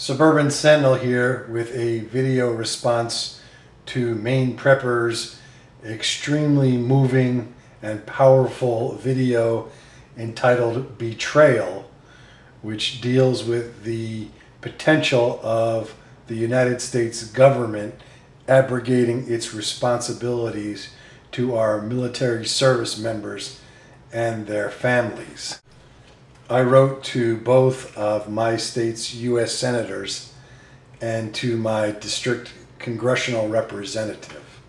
Suburban Sentinel here with a video response to Maineprepper's extremely moving and powerful video entitled Betrayal, which deals with the potential of the United States government abrogating its responsibilities to our military service members and their families. I wrote to both of my state's U.S. senators and to my district congressional representative.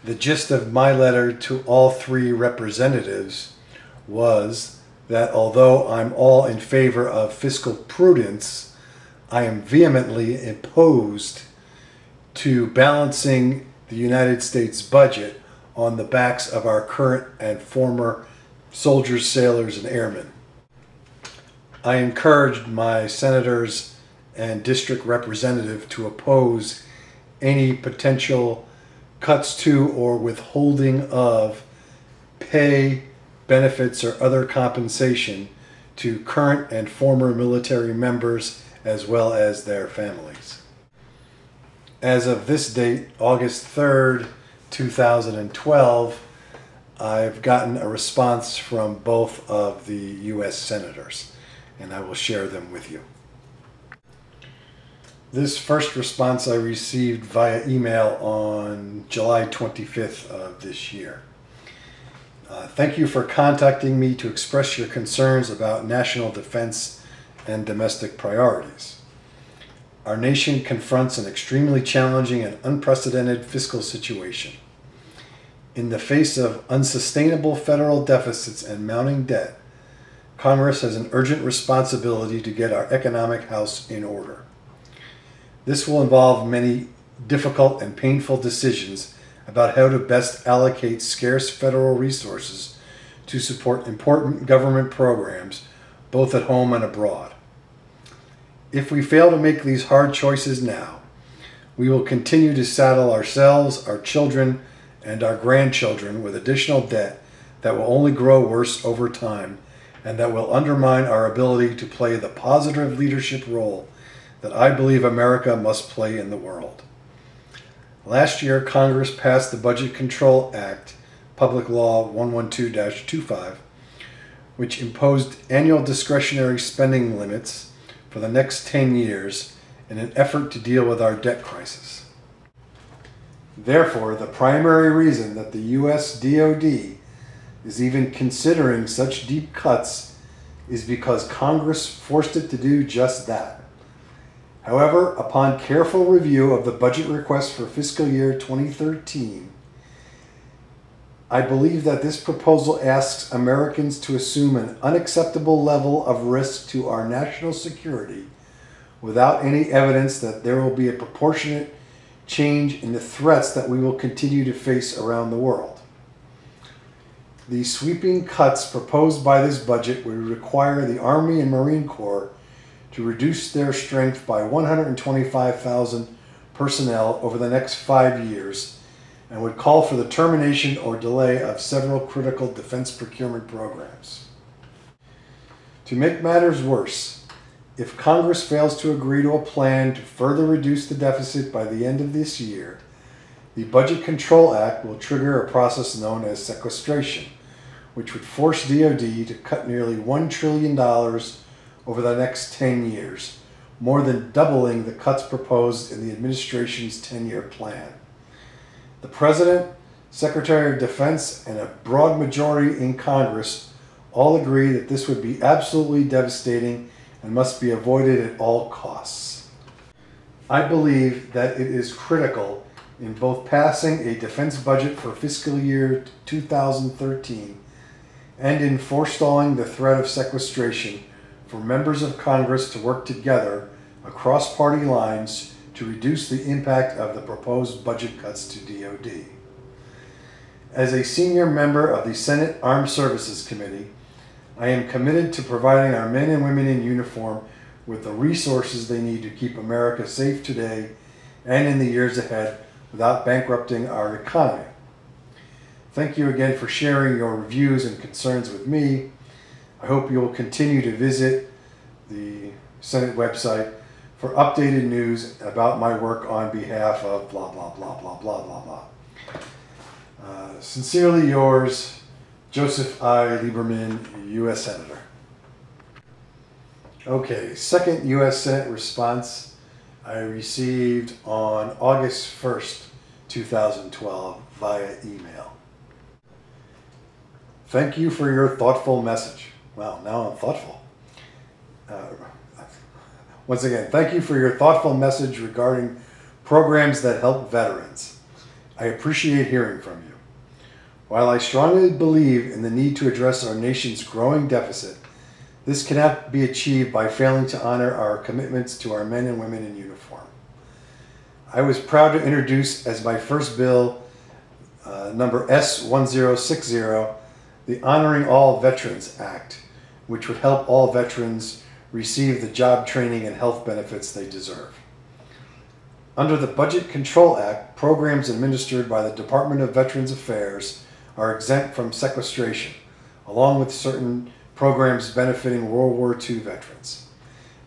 The gist of my letter to all three representatives was that although I'm all in favor of fiscal prudence, I am vehemently opposed to balancing the United States budget on the backs of our current and former soldiers, sailors, and airmen. I encouraged my senators and district representative to oppose any potential cuts to or withholding of pay, benefits, or other compensation to current and former military members as well as their families. As of this date, August 3rd, 2012, I've gotten a response from both of the U.S. senators, and I will share them with you. This first response I received via email on July 25th of this year. Thank you for contacting me to express your concerns about national defense and domestic priorities. Our nation confronts an extremely challenging and unprecedented fiscal situation. In the face of unsustainable federal deficits and mounting debt, Congress has an urgent responsibility to get our economic house in order. This will involve many difficult and painful decisions about how to best allocate scarce federal resources to support important government programs, both at home and abroad. If we fail to make these hard choices now, we will continue to saddle ourselves, our children, and our grandchildren with additional debt that will only grow worse over time and that will undermine our ability to play the positive leadership role that I believe America must play in the world. Last year, Congress passed the Budget Control Act, Public Law 112-25, which imposed annual discretionary spending limits for the next 10 years in an effort to deal with our debt crisis. Therefore, the primary reason that the U.S. DoD is even considering such deep cuts is because Congress forced it to do just that. However, upon careful review of the budget request for fiscal year 2013, I believe that this proposal asks Americans to assume an unacceptable level of risk to our national security without any evidence that there will be a proportionate change in the threats that we will continue to face around the world. The sweeping cuts proposed by this budget would require the Army and Marine Corps to reduce their strength by 125,000 personnel over the next 5 years and would call for the termination or delay of several critical defense procurement programs. To make matters worse, if Congress fails to agree to a plan to further reduce the deficit by the end of this year, the Budget Control Act will trigger a process known as sequestration, which would force DoD to cut nearly $1 trillion over the next 10 years, more than doubling the cuts proposed in the administration's 10-year plan. The President, Secretary of Defense, and a broad majority in Congress all agree that this would be absolutely devastating and must be avoided at all costs. I believe that it is critical in both passing a defense budget for fiscal year 2013 and in forestalling the threat of sequestration for members of Congress to work together across party lines to reduce the impact of the proposed budget cuts to DoD. As a senior member of the Senate Armed Services Committee, I am committed to providing our men and women in uniform with the resources they need to keep America safe today and in the years ahead without bankrupting our economy. Thank you again for sharing your views and concerns with me. I hope you will continue to visit the Senate website for updated news about my work on behalf of blah, blah, blah, blah, blah, blah, blah. Sincerely yours, Joseph I. Lieberman, U.S. Senator. Okay, second U.S. Senate response I received on August 1st, 2012 via email. Thank you for your thoughtful message. Wow, now I'm thoughtful. Once again, thank you for your thoughtful message regarding programs that help veterans. I appreciate hearing from you. While I strongly believe in the need to address our nation's growing deficit, this cannot be achieved by failing to honor our commitments to our men and women in uniform. I was proud to introduce as my first bill, number S1060, the Honoring All Veterans Act, which would help all veterans receive the job training and health benefits they deserve. Under the Budget Control Act, programs administered by the Department of Veterans Affairs are exempt from sequestration, along with certain programs benefiting World War II veterans.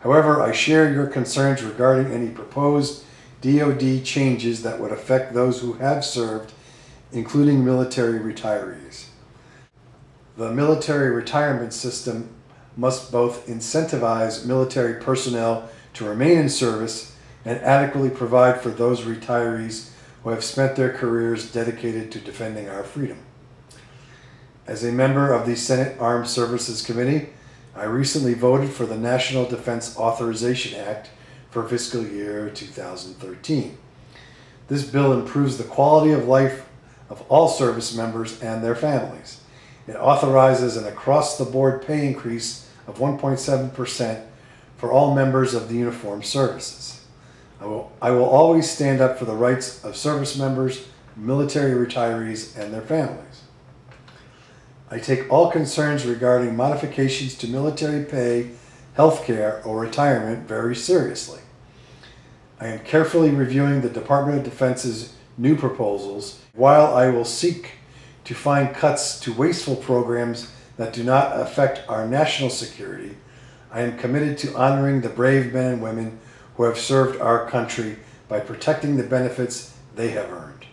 However, I share your concerns regarding any proposed DoD changes that would affect those who have served, including military retirees. The military retirement system must both incentivize military personnel to remain in service and adequately provide for those retirees who have spent their careers dedicated to defending our freedom. As a member of the Senate Armed Services Committee, I recently voted for the National Defense Authorization Act for fiscal year 2013. This bill improves the quality of life of all service members and their families. It authorizes an across-the-board pay increase of 1.7% for all members of the uniformed services. I will always stand up for the rights of service members, military retirees, and their families. I take all concerns regarding modifications to military pay, health care, or retirement very seriously. I am carefully reviewing the Department of Defense's new proposals, while I will seek to find cuts to wasteful programs that do not affect our national security. I am committed to honoring the brave men and women who have served our country by protecting the benefits they have earned.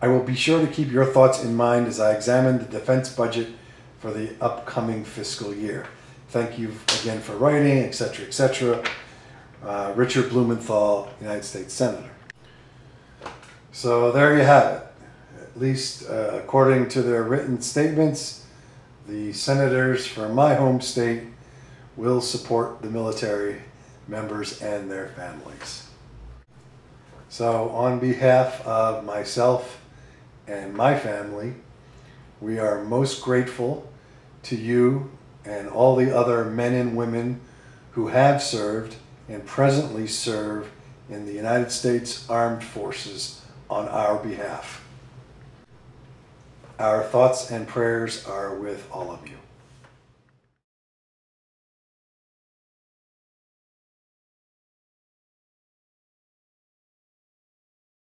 I will be sure to keep your thoughts in mind as I examine the defense budget for the upcoming fiscal year. Thank you again for writing, etc., etc. Richard Blumenthal, United States Senator. So there you have it. At least according to their written statements, the senators from my home state will support the military members and their families. So on behalf of myself and my family, we are most grateful to you and all the other men and women who have served and presently serve in the United States Armed Forces on our behalf. Our thoughts and prayers are with all of you.